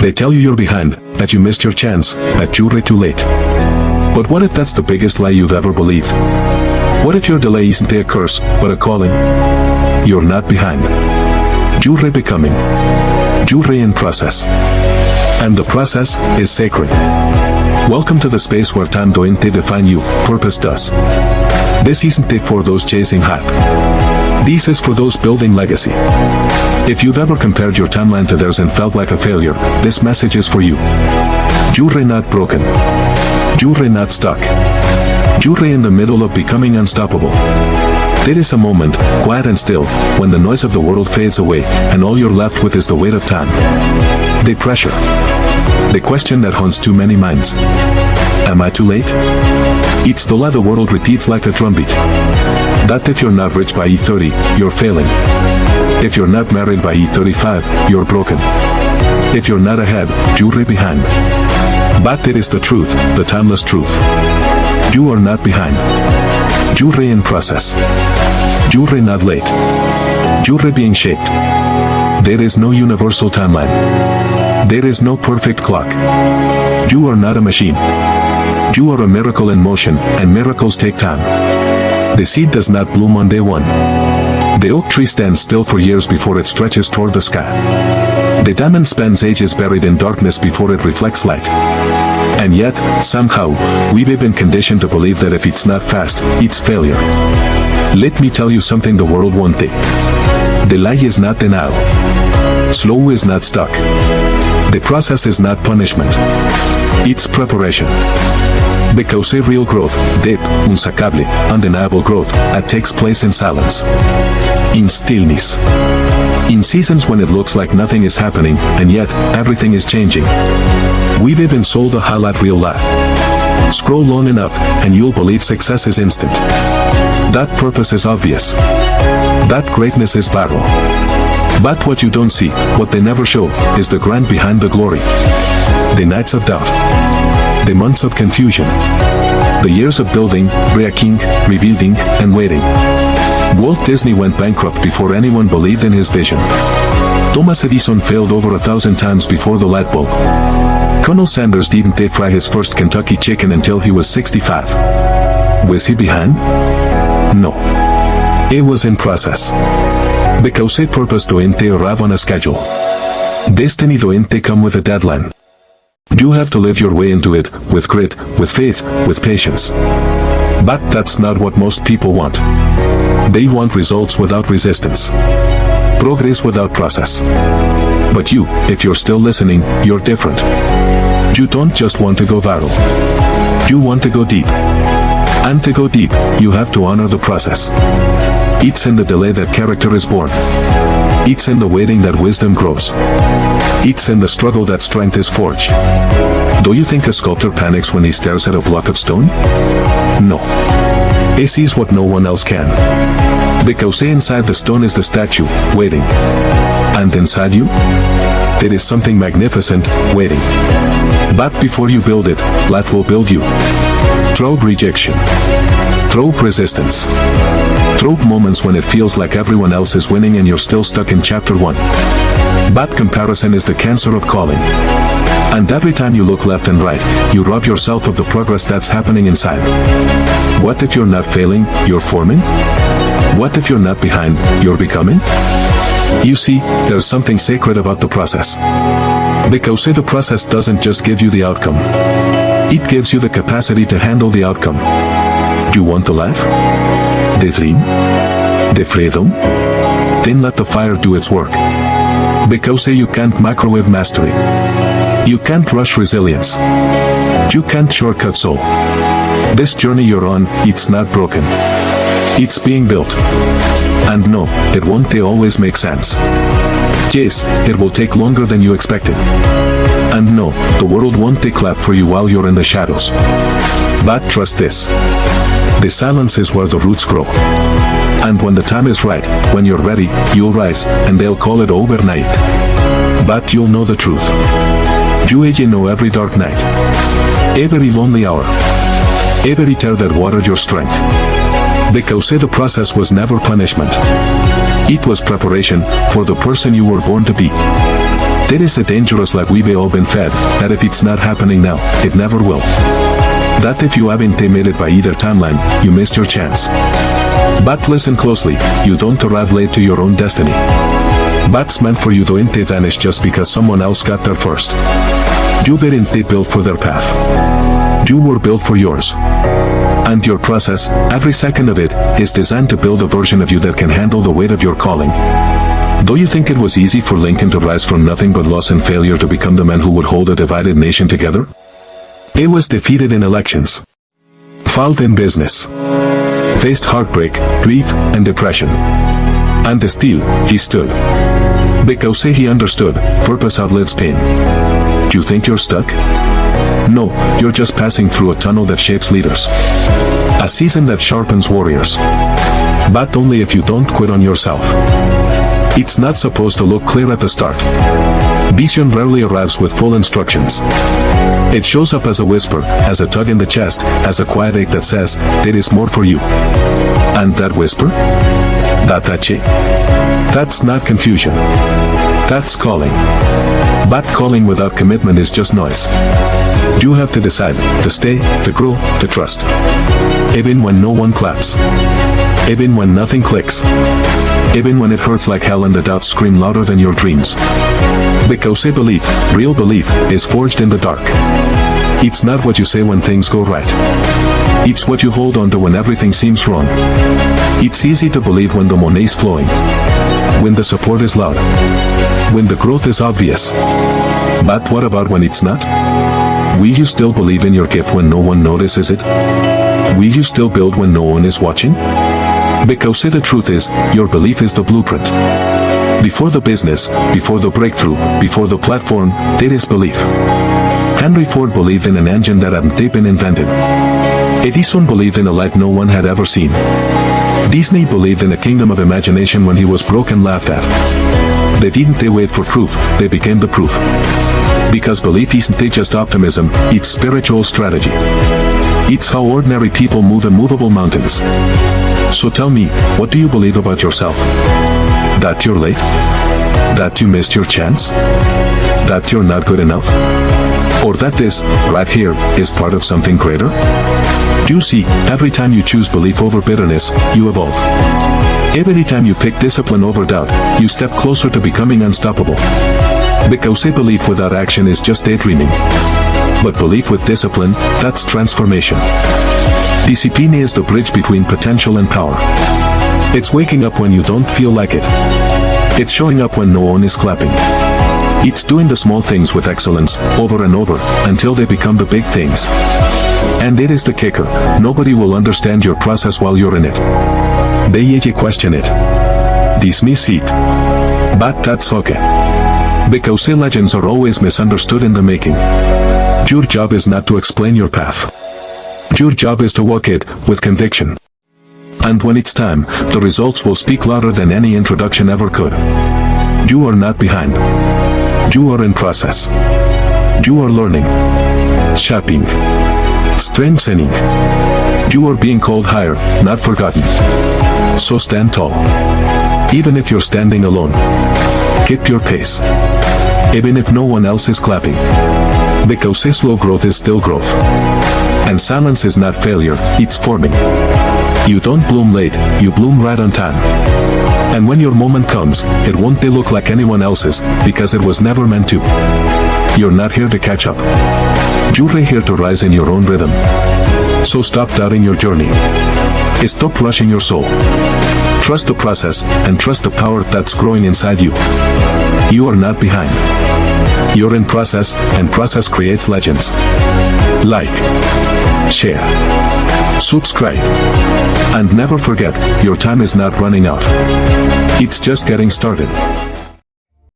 They tell you you're behind, that you missed your chance, that you're too late. But what if that's the biggest lie you've ever believed? What if your delay isn't a curse, but a calling? You're not behind. You're becoming. You're in process. And the process is sacred. Welcome to the space where time doesn't define you, purpose does. This isn't for those chasing hype. This is for those building legacy. If you've ever compared your timeline to theirs and felt like a failure, this message is for you. You're not broken. You're not stuck. You're in the middle of becoming unstoppable. There is a moment, quiet and still, when the noise of the world fades away, and all you're left with is the weight of time. The pressure. The question that haunts too many minds. Am I too late? It's the lie the world repeats like a drumbeat. That if you're not rich by E30, you're failing. If you're not married by E35, you're broken. If you're not ahead, you're behind. But it is the truth, the timeless truth. You are not behind. You're in process. You're not late. You're being shaped. There is no universal timeline. There is no perfect clock. You are not a machine. You are a miracle in motion, and miracles take time. The seed does not bloom on day one. The oak tree stands still for years before it stretches toward the sky. The diamond spends ages buried in darkness before it reflects light. And yet, somehow, we've been conditioned to believe that if it's not fast, it's failure. Let me tell you something the world won't do. The lie is not denial. Slow is not stuck. The process is not punishment. It's preparation. Because a real growth, deep, unshakable, undeniable growth, takes place in silence. In stillness. In seasons when it looks like nothing is happening, and yet, everything is changing. We've been sold a highlight reel lie. Scroll long enough, and you'll believe success is instant. That purpose is obvious. That greatness is viral. But what you don't see, what they never show, is the grind behind the glory. The nights of doubt. The months of confusion. The years of building, breaking, rebuilding, and waiting. Walt Disney went bankrupt before anyone believed in his vision. Thomas Edison failed over 1,000 times before the light bulb. Colonel Sanders didn't fry his first Kentucky chicken until he was 65. Was he behind? No. It was in process. Because a purpose doesn't arrive on a schedule. Destiny doesn't come with a deadline. You have to live your way into it, with grit, with faith, with patience. But that's not what most people want. They want results without resistance. Progress without process. But you, if you're still listening, you're different. You don't just want to go viral. You want to go deep. And to go deep, you have to honor the process. It's in the delay that character is born. It's in the waiting that wisdom grows. It's in the struggle that strength is forged. Do you think a sculptor panics when he stares at a block of stone? No. He sees what no one else can. Because inside the stone is the statue, waiting. And inside you? There is something magnificent, waiting. But before you build it, life will build you. Through rejection. Through resistance. Through moments when it feels like everyone else is winning and you're still stuck in chapter 1. But comparison is the cancer of calling. And every time you look left and right, you rob yourself of the progress that's happening inside. What if you're not failing, you're forming? What if you're not behind, you're becoming? You see, there's something sacred about the process. Because the process doesn't just give you the outcome. It gives you the capacity to handle the outcome. You want the life? The dream? The freedom? Then let the fire do its work. Because you can't microwave mastery. You can't rush resilience. You can't shortcut soul. This journey you're on, it's not broken. It's being built. And no, it won't always make sense. Yes, it will take longer than you expected. And no, the world won't clap for you while you're in the shadows. But trust this. The silence is where the roots grow. And when the time is right, when you're ready, you'll rise, and they'll call it overnight. But you'll know the truth. You know every dark night. Every lonely hour. Every tear that watered your strength. Because the process was never punishment. It was preparation for the person you were born to be. That is the dangerous lie we've all been fed, that if it's not happening now, it never will. That if you haven't made it by either timeline, you missed your chance. But listen closely, you don't arrive late to your own destiny. What's meant for you don't vanish just because someone else got there first. You weren't built for their path. You were built for yours. And your process, every second of it, is designed to build a version of you that can handle the weight of your calling. Do you think it was easy for Lincoln to rise from nothing but loss and failure to become the man who would hold a divided nation together? He was defeated in elections, failed in business, faced heartbreak, grief, and depression. And still, he stood. Because he understood, purpose outlives pain. Do you think you're stuck? No, you're just passing through a tunnel that shapes leaders. A season that sharpens warriors. But only if you don't quit on yourself. It's not supposed to look clear at the start. Vision rarely arrives with full instructions. It shows up as a whisper, as a tug in the chest, as a quiet ache that says, there is more for you. And that whisper? That touchy? That's not confusion. That's calling. But calling without commitment is just noise. You have to decide, to stay, to grow, to trust. Even when no one claps. Even when nothing clicks. Even when it hurts like hell and the doubts scream louder than your dreams. Because a belief, real belief, is forged in the dark. It's not what you say when things go right. It's what you hold on to when everything seems wrong. It's easy to believe when the money's flowing. When the support is loud. When the growth is obvious. But what about when it's not? Will you still believe in your gift when no one notices it? Will you still build when no one is watching? Because the truth is, your belief is the blueprint. Before the business, before the breakthrough, before the platform, there is belief. Henry Ford believed in an engine that hadn't been invented. Edison believed in a light no one had ever seen. Disney believed in a kingdom of imagination when he was broke and laughed at. They didn't wait for proof, they became the proof. Because belief isn't just optimism, it's spiritual strategy. It's how ordinary people move immovable mountains. So tell me, what do you believe about yourself? That you're late? That you missed your chance? That you're not good enough? Or that this, right here, is part of something greater? Do you see, every time you choose belief over bitterness, you evolve. Every time you pick discipline over doubt, you step closer to becoming unstoppable. Because a belief without action is just daydreaming. But belief with discipline, that's transformation. Discipline is the bridge between potential and power. It's waking up when you don't feel like it. It's showing up when no one is clapping. It's doing the small things with excellence, over and over, until they become the big things. And it is the kicker, nobody will understand your process while you're in it. They question it. Dismiss it. But that's okay. Because legends are always misunderstood in the making. Your job is not to explain your path. Your job is to walk it, with conviction. And when it's time, the results will speak louder than any introduction ever could. You are not behind. You are in process. You are learning. Shaping. Strengthening. You are being called higher, not forgotten. So stand tall. Even if you're standing alone. Keep your pace. Even if no one else is clapping. Because slow growth is still growth. And silence is not failure, it's forming. You don't bloom late, you bloom right on time. And when your moment comes, it won't look like anyone else's, because it was never meant to. You're not here to catch up. You're here to rise in your own rhythm. So stop doubting your journey. Stop rushing your soul. Trust the process, and trust the power that's growing inside you. You are not behind. You're in process, and process creates legends. Like, share, subscribe, and never forget, your time is not running out. It's just getting started.